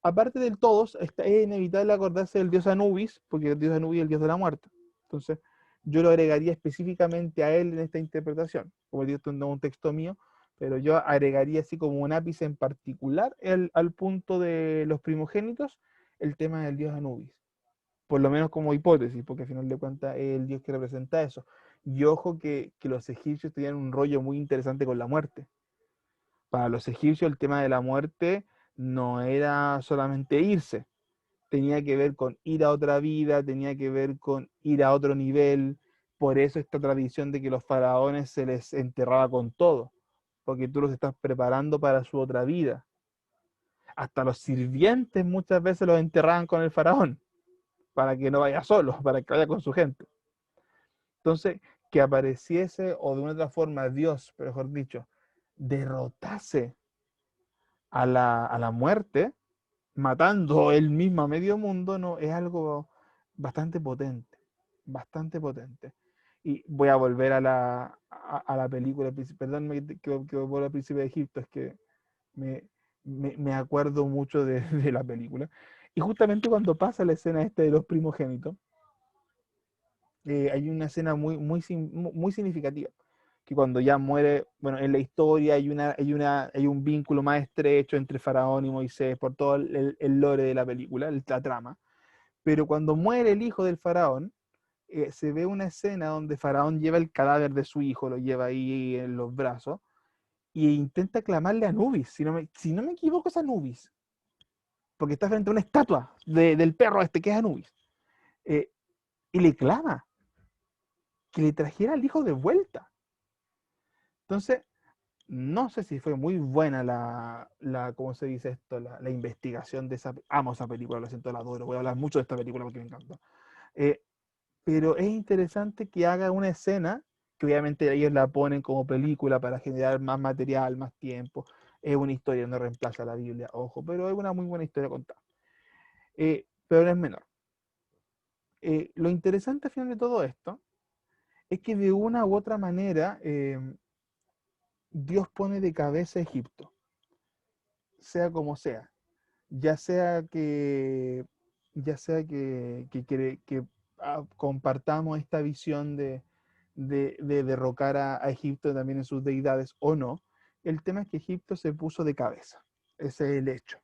aparte del todos, es inevitable acordarse del dios Anubis, porque el dios Anubis es el dios de la muerte. Entonces, yo lo agregaría específicamente a él en esta interpretación. Como digo, esto no es un texto mío, pero yo agregaría así como un ápice en particular al punto de los primogénitos, el tema del dios Anubis. Por lo menos como hipótesis, porque al final de cuentas es el dios que representa eso. Y ojo que los egipcios tenían un rollo muy interesante con la muerte. Para los egipcios el tema de la muerte no era solamente irse, tenía que ver con ir a otra vida, tenía que ver con ir a otro nivel. Por eso esta tradición de que los faraones se les enterraba con todo, porque tú los estás preparando para su otra vida. Hasta los sirvientes muchas veces los enterraban con el faraón, para que no vaya solo, para que vaya con su gente. Entonces, que apareciese, o de una otra forma Dios, mejor dicho, derrotase a la muerte, matando él mismo a medio mundo, no, es algo bastante potente, bastante potente. Y voy a volver a la película, perdón que vuelva al Príncipe de Egipto, es que me acuerdo mucho de la película. Y justamente cuando pasa la escena esta de los primogénitos, hay una escena muy significativa, que cuando ya muere, bueno, en la historia hay un vínculo más estrecho entre Faraón y Moisés por todo el lore de la película, la trama, pero cuando muere el hijo del Faraón, se ve una escena donde Faraón lleva el cadáver de su hijo, lo lleva ahí en los brazos, e intenta clamarle a Anubis, si no me equivoco es Anubis, porque está frente a una estatua del perro este que es Anubis, eh, y le clama que le trajera al hijo de vuelta. Entonces, no sé si fue muy buena ¿cómo se dice esto? La investigación de amo esa película, lo siento, la adoro, voy a hablar mucho de esta película porque me encanta. Pero es interesante que haga una escena, que obviamente ellos la ponen como película para generar más material, más tiempo. Es una historia, no reemplaza la Biblia, ojo, pero es una muy buena historia contada. Pero no es menor. Lo interesante al final de todo esto es que de una u otra manera Dios pone de cabeza a Egipto, sea como sea, ya sea que, compartamos esta visión de derrocar a Egipto también en sus deidades o no, el tema es que Egipto se puso de cabeza, ese es el hecho.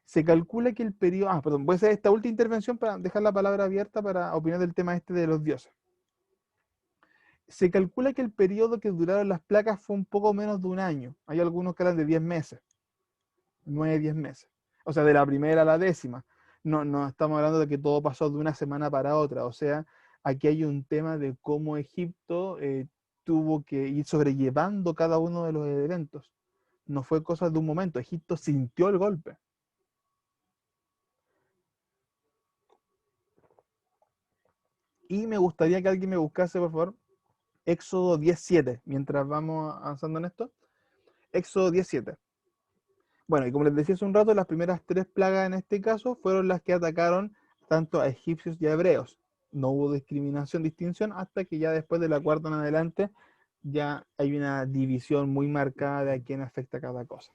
Se calcula que el periodo, perdón, voy a hacer esta última intervención para dejar la palabra abierta para opinar del tema este de los dioses. Se calcula que el periodo que duraron las placas fue un poco menos de un año. Hay algunos que hablan de 10 meses, 9, 10 meses. O sea, de la primera a la décima. No estamos hablando de que todo pasó de una semana para otra. O sea, aquí hay un tema de cómo Egipto tuvo que ir sobrellevando cada uno de los eventos. No fue cosa de un momento. Egipto sintió el golpe. Y me gustaría que alguien me buscase, por favor, Éxodo 10:7, mientras vamos avanzando en esto. Éxodo 10:7. Bueno, y como les decía hace un rato, las primeras 3 plagas en este caso fueron las que atacaron tanto a egipcios y a hebreos. No hubo discriminación, distinción, hasta que ya después de la cuarta en adelante ya hay una división muy marcada de a quién afecta cada cosa.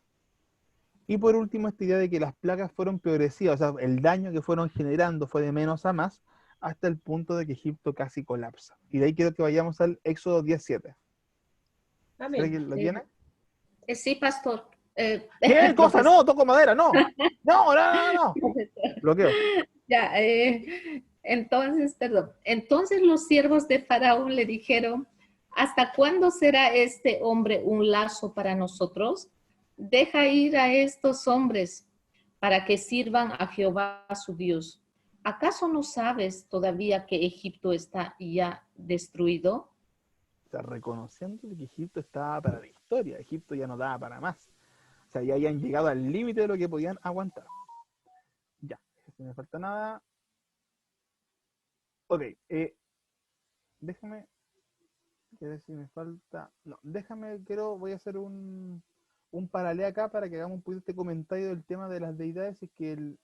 Y por último, esta idea de que las plagas fueron progresivas, o sea, el daño que fueron generando fue de menos a más, hasta el punto de que Egipto casi colapsa. Y de ahí quiero que vayamos al Éxodo 10:7. ¿Alguien lo tiene? Sí, pastor. ¿Qué cosa? No, toco madera, no. No. Bloqueo. Ya, entonces, perdón. Entonces los siervos de Faraón le dijeron, ¿hasta cuándo será este hombre un lazo para nosotros? Deja ir a estos hombres para que sirvan a Jehová su Dios. ¿Acaso no sabes todavía que Egipto está ya destruido? O sea, reconociendo que Egipto estaba para la historia, Egipto ya no daba para más. O sea, ya habían llegado al límite de lo que podían aguantar. Ya, si me falta nada. Ok, déjame, que ver si me falta. No, voy a hacer un paralelo acá para que hagamos un poquito este comentario del tema de las deidades, si es que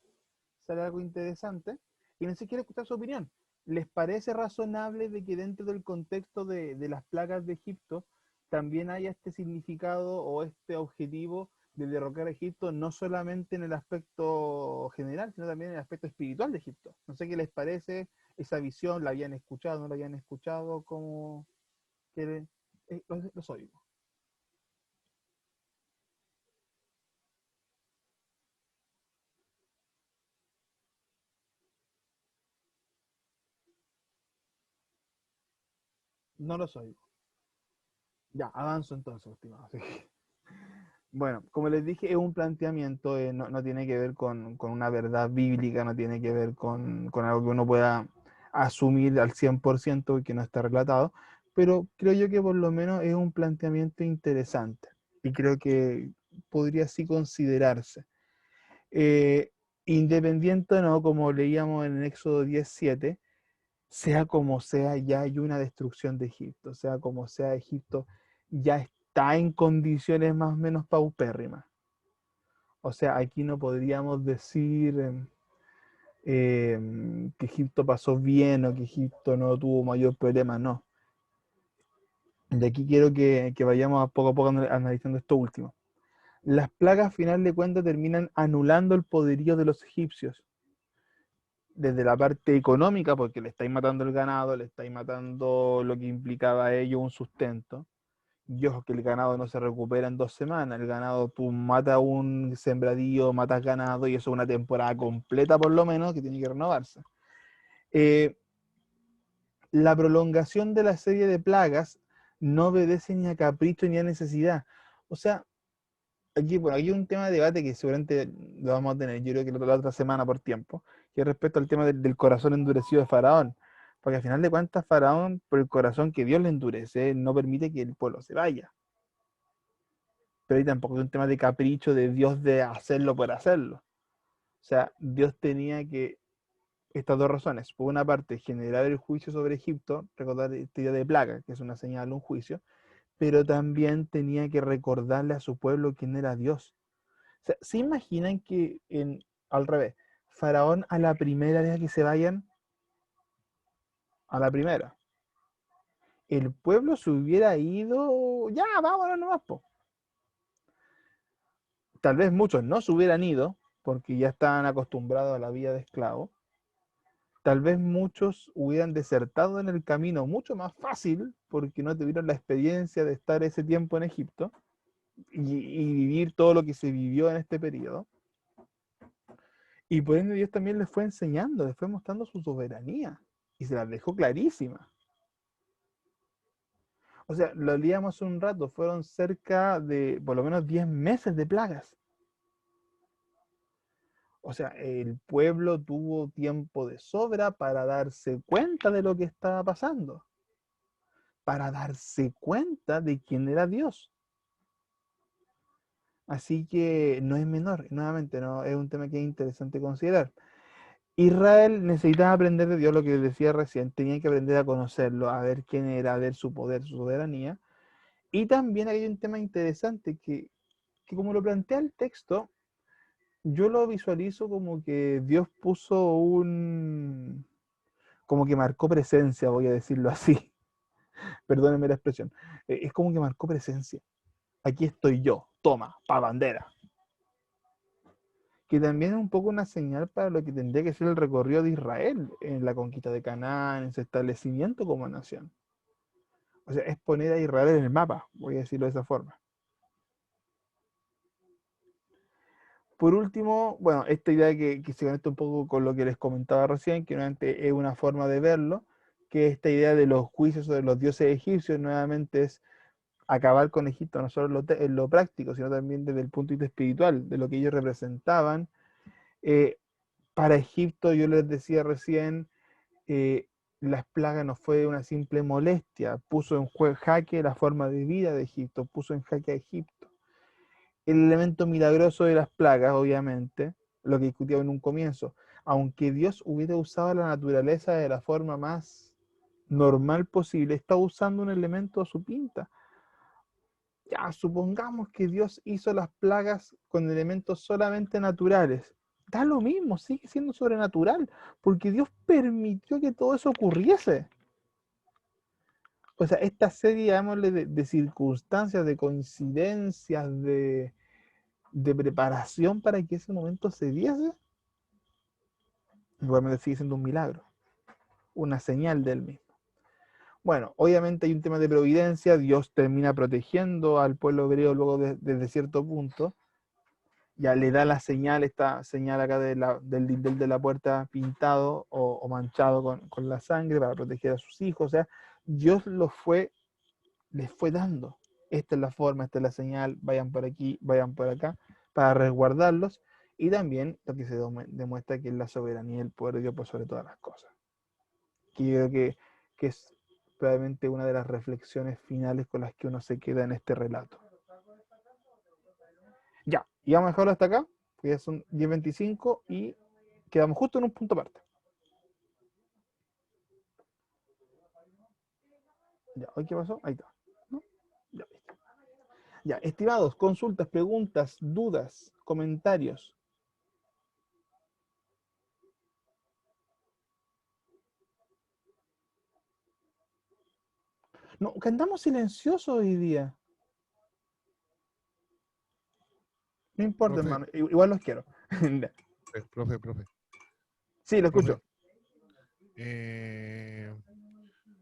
sale algo interesante. Y no sé, quiero escuchar su opinión. ¿Les parece razonable de que dentro del contexto de las plagas de Egipto también haya este significado o este objetivo de derrocar a Egipto, no solamente en el aspecto general, sino también en el aspecto espiritual de Egipto? No sé qué les parece esa visión, ¿la habían escuchado, no la habían escuchado? ¿Cómo? Los oigo. No lo soy. Ya, avanzo entonces, estimado. Sí. Bueno, como les dije, es un planteamiento, no tiene que ver con una verdad bíblica, no tiene que ver con algo que uno pueda asumir al 100% y que no está relatado, pero creo yo que por lo menos es un planteamiento interesante y creo que podría así considerarse. Eh, Independiente o no, como leíamos en Éxodo 17, sea como sea, ya hay una destrucción de Egipto, sea como sea, Egipto ya está en condiciones más o menos paupérrimas. O sea, aquí no podríamos decir que Egipto pasó bien o que Egipto no tuvo mayor problema, no. De aquí quiero que vayamos a poco analizando esto último. Las plagas, a final de cuentas, terminan anulando el poderío de los egipcios. Desde la parte económica, porque le estáis matando el ganado, le estáis matando lo que implicaba a ello un sustento. Y ojo que el ganado no se recupera en 2 semanas. El ganado, tú matas un sembradío, matas ganado, y eso es una temporada completa por lo menos que tiene que renovarse. La prolongación de la serie de plagas no obedece ni a capricho ni a necesidad. O sea, aquí hay un tema de debate que seguramente lo vamos a tener, yo creo que la otra semana por tiempo, que es respecto al tema del corazón endurecido de Faraón. Porque al final de cuentas, Faraón, por el corazón que Dios le endurece, no permite que el pueblo se vaya. Pero ahí tampoco es un tema de capricho de Dios de hacerlo por hacerlo. O sea, Dios tenía que, estas dos razones, por una parte, generar el juicio sobre Egipto, recordar esta idea de plaga, que es una señal, un juicio, pero también tenía que recordarle a su pueblo quién era Dios. O sea, ¿se imaginan que al revés, Faraón a la primera vez que se vayan, a la primera, el pueblo se hubiera ido, ya, vámonos nomás, po. Tal vez muchos no se hubieran ido, porque ya estaban acostumbrados a la vida de esclavo. Tal vez muchos hubieran desertado en el camino mucho más fácil, porque no tuvieron la experiencia de estar ese tiempo en Egipto y vivir todo lo que se vivió en este periodo. Y por ende Dios también les fue enseñando, les fue mostrando su soberanía y se las dejó clarísima. O sea, lo leíamos hace un rato, fueron cerca de por lo menos 10 meses de plagas. O sea, el pueblo tuvo tiempo de sobra para darse cuenta de lo que estaba pasando, para darse cuenta de quién era Dios. Así que no es menor, nuevamente, no es un tema que es interesante considerar. Israel necesitaba aprender de Dios, lo que decía recién, tenía que aprender a conocerlo, a ver quién era, a ver su poder, su soberanía. Y también hay un tema interesante que como lo plantea el texto, yo lo visualizo como que Dios puso como que marcó presencia, voy a decirlo así, perdónenme la expresión, es como que marcó presencia. Aquí estoy yo, toma, pa' bandera. Que también es un poco una señal para lo que tendría que ser el recorrido de Israel en la conquista de Canaán, en su establecimiento como nación. O sea, es poner a Israel en el mapa, voy a decirlo de esa forma. Por último, bueno, esta idea que se conecta un poco con lo que les comentaba recién, que nuevamente es una forma de verlo, que esta idea de los juicios sobre los dioses egipcios nuevamente es acabar con Egipto, no solo en lo práctico, sino también desde el punto de vista espiritual, de lo que ellos representaban. Para Egipto, yo les decía recién, las plagas no fue una simple molestia, puso en jaque la forma de vida de Egipto, puso en jaque a Egipto. El elemento milagroso de las plagas, obviamente, lo que discutíamos en un comienzo, aunque Dios hubiera usado la naturaleza de la forma más normal posible, está usando un elemento a su pinta. Ya, supongamos que Dios hizo las plagas con elementos solamente naturales. Da lo mismo, sigue siendo sobrenatural, porque Dios permitió que todo eso ocurriese. O sea, esta serie, llamémosle, de circunstancias, de coincidencias, de preparación para que ese momento se diese, igualmente sigue siendo un milagro, una señal del mismo. Bueno, obviamente hay un tema de providencia, Dios termina protegiendo al pueblo hebreo luego desde cierto punto, ya le da la señal, esta señal acá del dintel de la puerta pintado o manchado con la sangre para proteger a sus hijos. O sea, Dios les fue dando. Esta es la forma, esta es la señal, vayan por aquí, vayan por acá, para resguardarlos. Y también lo que se demuestra que es la soberanía y el poder de Dios por sobre todas las cosas. Que yo creo que es probablemente una de las reflexiones finales con las que uno se queda en este relato. Ya, y vamos a dejarlo hasta acá, que ya son 10:25 y quedamos justo en un punto aparte. Ya, ¿hoy qué pasó? Ahí está. ¿No? Ya, listo. Ya, estimados, consultas, preguntas, dudas, comentarios. No, que andamos silenciosos hoy día. No importa, Profe, hermano, igual los quiero. Ya. profe, Sí, lo profe. escucho.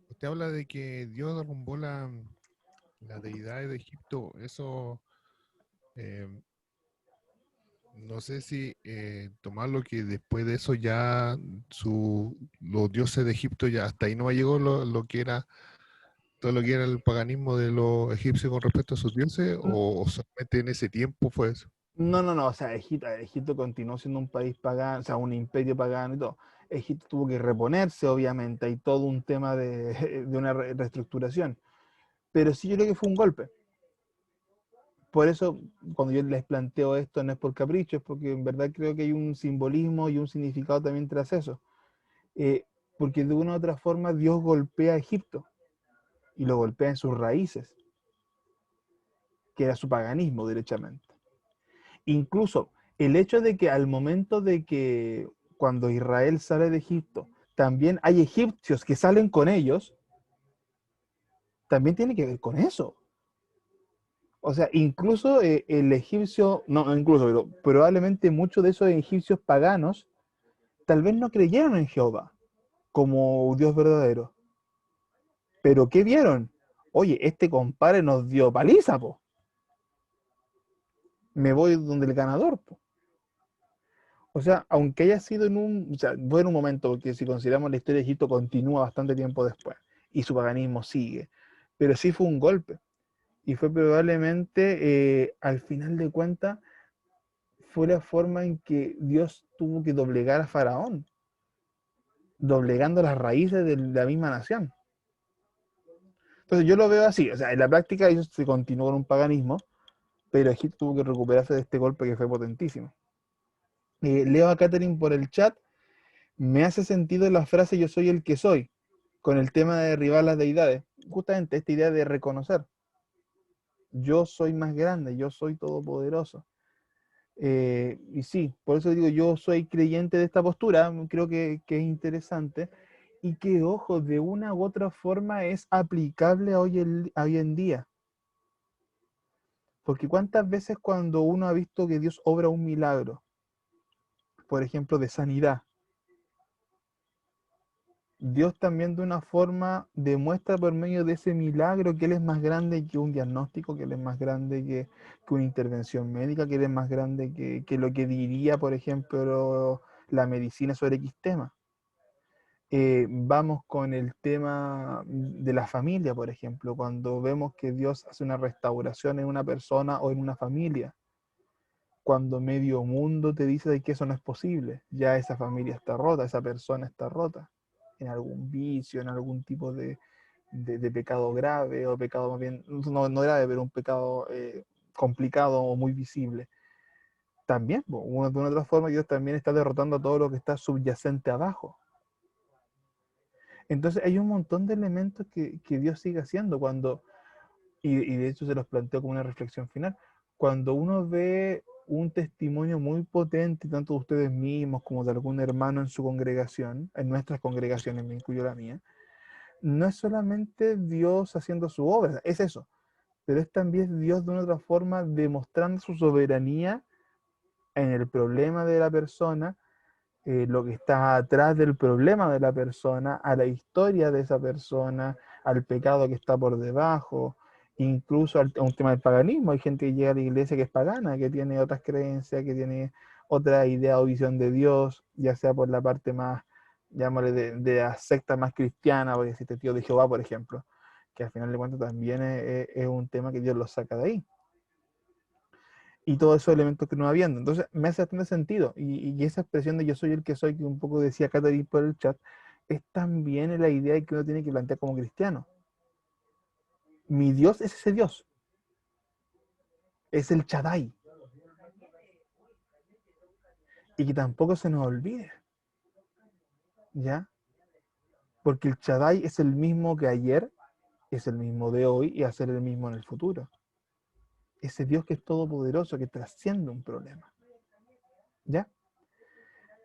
Usted habla de que Dios derrumbó la deidad de Egipto. Eso, eh, no sé si tomarlo que después de eso ya los dioses de Egipto ya hasta ahí no llegó lo que era todo lo que era el paganismo de los egipcios con respecto a sus dioses, o solamente en ese tiempo fue eso. No, o sea, Egipto continuó siendo un país pagano, o sea, un imperio pagano y todo. Egipto tuvo que reponerse, obviamente, hay todo un tema de, de una reestructuración. Pero sí yo creo que fue un golpe. Por eso, cuando yo les planteo esto, no es por capricho, es porque en verdad creo que hay un simbolismo y un significado también tras eso. Eh, porque de una u otra forma Dios golpea a Egipto y lo golpea en sus raíces, que era su paganismo, derechamente. Incluso el hecho de que al momento de que cuando Israel sale de Egipto, también hay egipcios que salen con ellos, también tiene que ver con eso. O sea, incluso el egipcio, no incluso, pero probablemente muchos de esos egipcios paganos tal vez no creyeron en Jehová como Dios verdadero. Pero ¿qué vieron? Oye, este compadre nos dio paliza, po. Me voy donde el ganador, po. O sea, aunque haya sido o sea, fue en un momento, porque si consideramos la historia de Egipto continúa bastante tiempo después y su paganismo sigue, pero sí fue un golpe y fue probablemente, al final de cuentas, fue la forma en que Dios tuvo que doblegar a Faraón, doblegando las raíces de la misma nación. Entonces yo lo veo así, o sea, en la práctica ellos se continuó con un paganismo, pero Egipto tuvo que recuperarse de este golpe que fue potentísimo. Leo a Catherine por el chat. Me hace sentido la frase yo soy el que soy, con el tema de derribar las deidades. Justamente esta idea de reconocer. Yo soy más grande, yo soy todopoderoso. Y sí, por eso digo, yo soy creyente de esta postura, creo que es interesante y que, ojo, de una u otra forma es aplicable hoy en día. Porque cuántas veces cuando uno ha visto que Dios obra un milagro, por ejemplo, de sanidad, Dios también de una forma demuestra por medio de ese milagro que Él es más grande que un diagnóstico, que Él es más grande que una intervención médica, que Él es más grande que lo que diría, por ejemplo, la medicina sobre X tema. Vamos con el tema de la familia, por ejemplo, cuando vemos que Dios hace una restauración en una persona o en una familia, cuando medio mundo te dice de que eso no es posible, ya esa familia está rota, esa persona está rota, en algún vicio, en algún tipo de pecado grave, o pecado más bien, no grave, pero un pecado complicado o muy visible. También, de una u otra forma, Dios también está derrotando a todo lo que está subyacente abajo. Entonces hay un montón de elementos que Dios sigue haciendo y de hecho se los planteo como una reflexión final. Cuando uno ve un testimonio muy potente, tanto de ustedes mismos como de algún hermano en su congregación, en nuestras congregaciones, me incluyo la mía, no es solamente Dios haciendo su obra, es eso, pero es también Dios de una otra forma demostrando su soberanía en el problema de la persona, lo que está atrás del problema de la persona, a la historia de esa persona, al pecado que está por debajo, incluso a un tema del paganismo. Hay gente que llega a la iglesia que es pagana, que tiene otras creencias, que tiene otra idea o visión de Dios, ya sea por la parte más llamémosle de la secta más cristiana, porque existe tío de Jehová, por ejemplo, que al final de cuentas también es un tema que Dios lo saca de ahí. Y todos esos elementos que no va viendo. Entonces, me hace bastante sentido. Y esa expresión de yo soy el que soy, que un poco decía Catherine por el chat, es también la idea que uno tiene que plantear como cristiano. Mi Dios es ese Dios. Es el Shaddai. Y que tampoco se nos olvide. ¿Ya? Porque el Shaddai es el mismo que ayer, es el mismo de hoy y va a ser el mismo en el futuro. Ese Dios que es todopoderoso, que trasciende un problema. ¿Ya?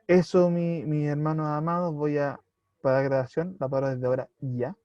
Eso, mis hermanos amados, voy a, para la grabación, la paro desde ahora ya.